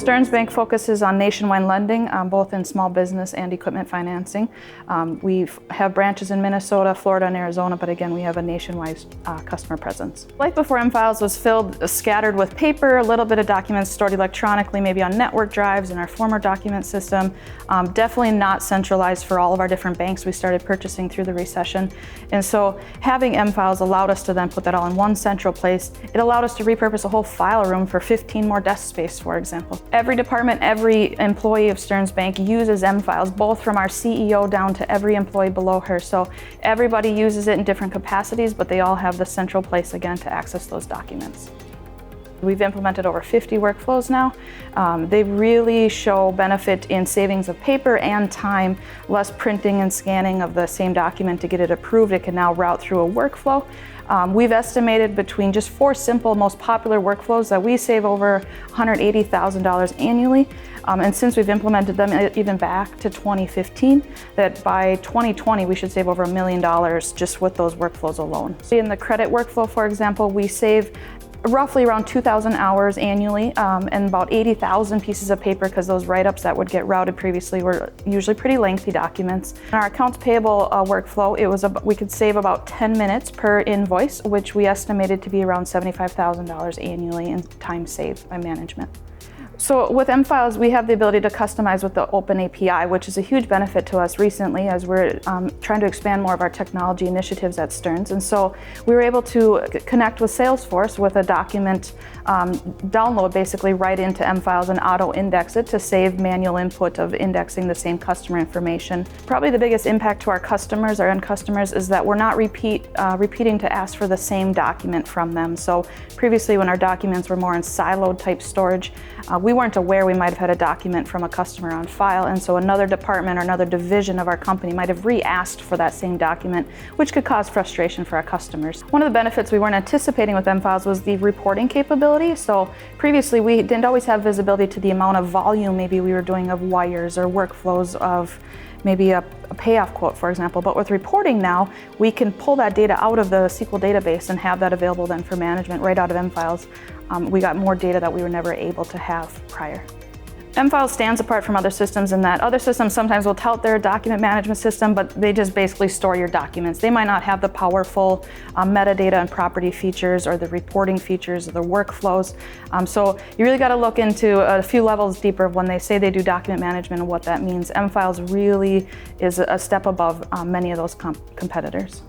Stearns Bank focuses on nationwide lending, both in small business and equipment financing. We have branches in Minnesota, Florida, and Arizona, but again, we have a nationwide customer presence. Life before M-Files was scattered with paper, a little bit of documents stored electronically, maybe on network drives in our former document system. Definitely not centralized for all of our different banks we started purchasing through the recession. And so having M-Files allowed us to then put that all in one central place. It allowed us to repurpose a whole file room for 15 more desk space, for example. Every department, every employee of Stearns Bank uses M-Files, both from our CEO down to every employee below her. So everybody uses it in different capacities, but they all have the central place again to access those documents. We've implemented over 50 workflows now. They really show benefit in savings of paper and time, less printing and scanning of the same document to get it approved. It can now route through a workflow. We've estimated between just 4 simple, most popular workflows that we save over $180,000 annually. And since we've implemented them even back to 2015, that by 2020 we should save over $1 million just with those workflows alone. In the credit workflow, for example, we save roughly around 2,000 hours annually and about 80,000 pieces of paper, because those write-ups that would get routed previously were usually pretty lengthy documents. In our accounts payable workflow, we could save about 10 minutes per invoice, which we estimated to be around $75,000 annually in time saved by management. So with M-Files, we have the ability to customize with the Open API, which is a huge benefit to us recently as we're trying to expand more of our technology initiatives at Stearns. And so we were able to connect with Salesforce with a document download basically right into M-Files and auto-index it to save manual input of indexing the same customer information. Probably the biggest impact to our customers, our end customers, is that we're not repeating to ask for the same document from them. So previously, when our documents were more in siloed type storage, we weren't aware we might have had a document from a customer on file, and so another department or another division of our company might have re-asked for that same document, which could cause frustration for our customers. One of the benefits we weren't anticipating with M-Files was the reporting capability. So previously we didn't always have visibility to the amount of volume maybe we were doing of wires or workflows of maybe a payoff quote, for example. But with reporting now, we can pull that data out of the SQL database and have that available then for management right out of M-Files. We got more data that we were never able to have prior. M-Files stands apart from other systems in that other systems sometimes will tout their document management system, but they just basically store your documents. They might not have the powerful metadata and property features or the reporting features or the workflows. So you really got to look into a few levels deeper when they say they do document management and what that means. M-Files really is a step above many of those competitors.